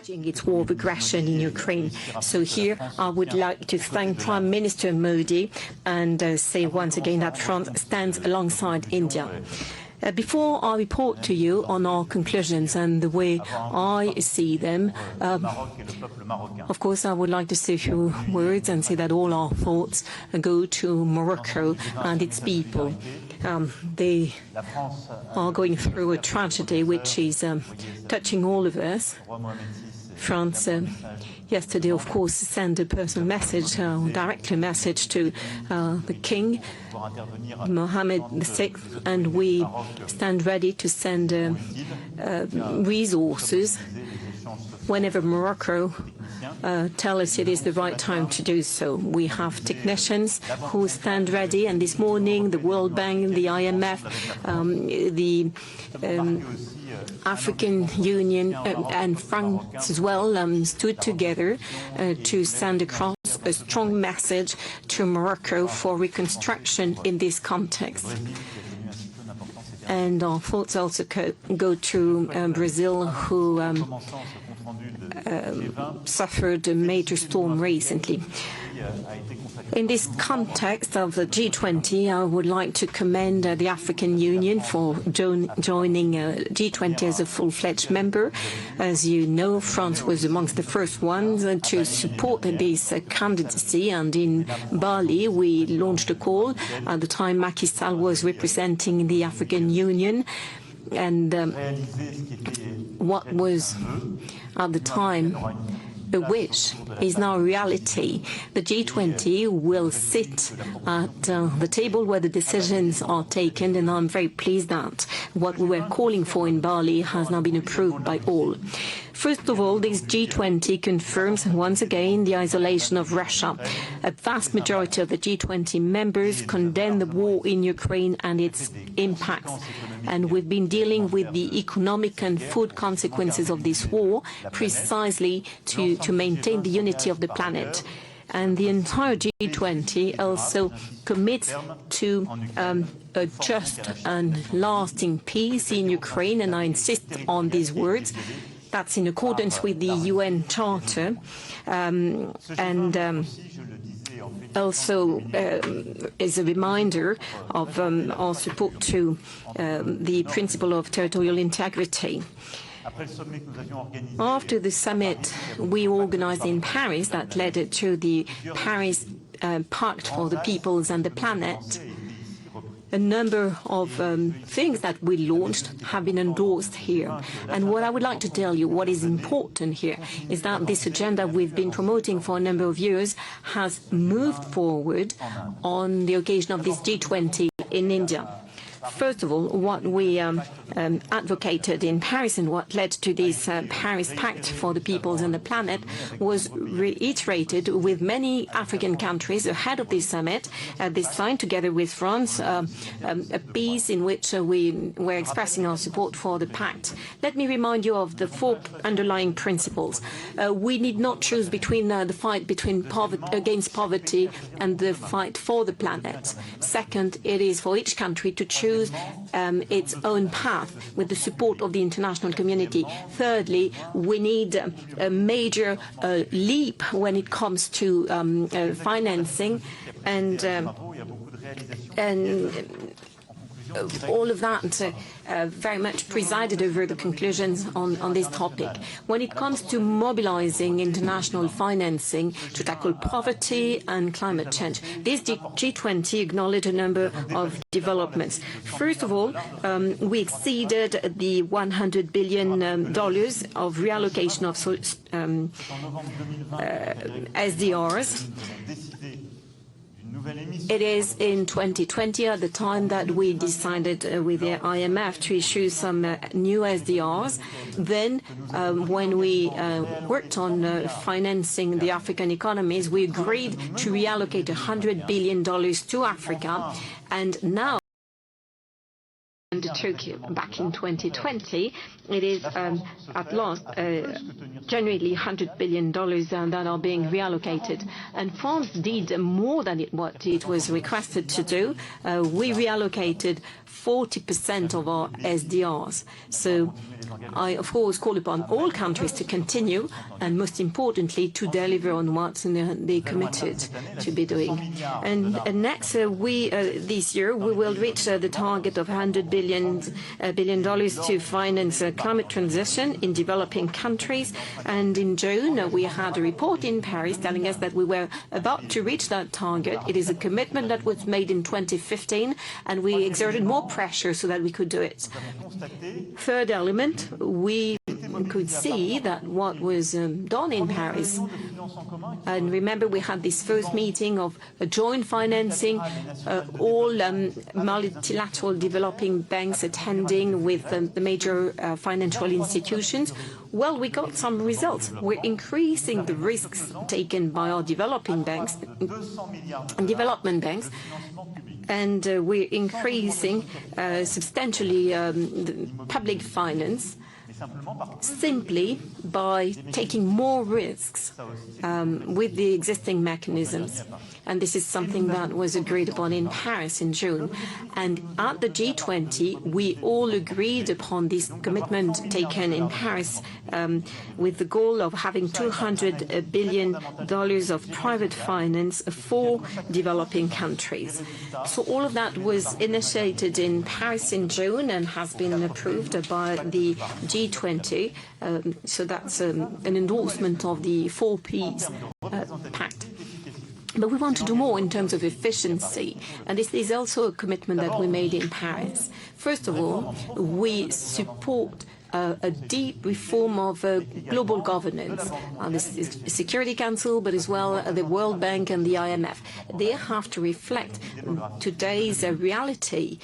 waging its war of aggression in Ukraine. So here I would like to thank Prime Minister Modi and say once again that France stands alongside India. Before I report to you on our conclusions and the way I see them, of course I would like to say a few words and say that all our thoughts go to Morocco and its people. They are going through a tragedy which is touching all of us. France yesterday, of course, sent a personal message, directly a message to the King, Mohammed VI, and we stand ready to send resources whenever Morocco tell us it is the right time to do so. We have technicians who stand ready, and this morning the World Bank, the IMF, the African Union and France as well stood together to send across a strong message to Morocco for reconstruction in this context. And our thoughts also go to Brazil, who suffered a major storm recently. In this context of the G20, I would like to commend the African Union for joining G20 as a full-fledged member. As you know, France was amongst the first ones to support this candidacy, and in Bali we launched a call. At the time, Macky Sall was representing the African Union, and what was at the time a wish is now a reality. The G20 will sit at the table where the decisions are taken, and I'm very pleased that what we were calling for in Bali has now been approved by all. First of all, this G20 confirms once again the isolation of Russia. A vast majority of the G20 members condemn the war in Ukraine and its impacts. And we've been dealing with the economic and food consequences of this war precisely to maintain the unity of the planet. And the entire G20 also commits to a just and lasting peace in Ukraine, and I insist on these words. That's in accordance with the UN Charter, also is a reminder of our support to the principle of territorial integrity. After the summit we organized in Paris that led to the Paris Pact for the Peoples and the Planet, a number of things that we launched have been endorsed here. And what I would like to tell you, what is important here, is that this agenda we've been promoting for a number of years has moved forward on the occasion of this G20 in India. First of all, what we advocated in Paris and what led to this Paris Pact for the Peoples and the Planet was reiterated with many African countries ahead of this summit. They signed together with France a piece in which we were expressing our support for the pact. Let me remind you of the four underlying principles. We need not choose between the fight against poverty and the fight for the planet. Second, it is for each country to choose its own path with the support of the international community. Thirdly, we need a major leap when it comes to financing, and all of that very much presided over the conclusions on this topic. When it comes to mobilizing international financing to tackle poverty and climate change, this G20 acknowledged a number of developments. First of all, we exceeded the $100 billion of reallocation of SDRs. It is in 2020, at the time that we decided with the IMF to issue some new SDRs. Then, when we worked on financing the African economies, we agreed to reallocate $100 billion to Africa, and now took back in 2020, it is at last generally $100 billion that are being reallocated. And France did more than what it was requested to do. We reallocated 40% of our SDRs. So I, of course, call upon all countries to continue and, most importantly, to deliver on what they committed to be doing. And next, this year, we will reach the target of $100 billion to finance climate transition in developing countries. And in June, we had a report in Paris telling us that we were about to reach that target. It is a commitment that was made in 2015, and we exerted more pressure so that we could do it. Third element, we could see that what was done in Paris, and remember we had this first meeting of joint financing, all multilateral developing banks attending with the major financial institutions. Well, we got some results. We're increasing the risks taken by our developing banks and development banks, and we're increasing substantially the public finance simply by taking more risks with the existing mechanisms. And this is something that was agreed upon in Paris in June. And at the G20, we all agreed upon this commitment taken in Paris with the goal of having $200 billion of private finance for developing countries. So all of that was initiated in Paris in June and has been approved by the G20. So that's an endorsement of the 4 Ps pact. But we want to do more in terms of efficiency, and this is also a commitment that we made in Paris. First of all, we support a deep reform of global governance. This is the Security Council, but as well the World Bank and the IMF. They have to reflect today's reality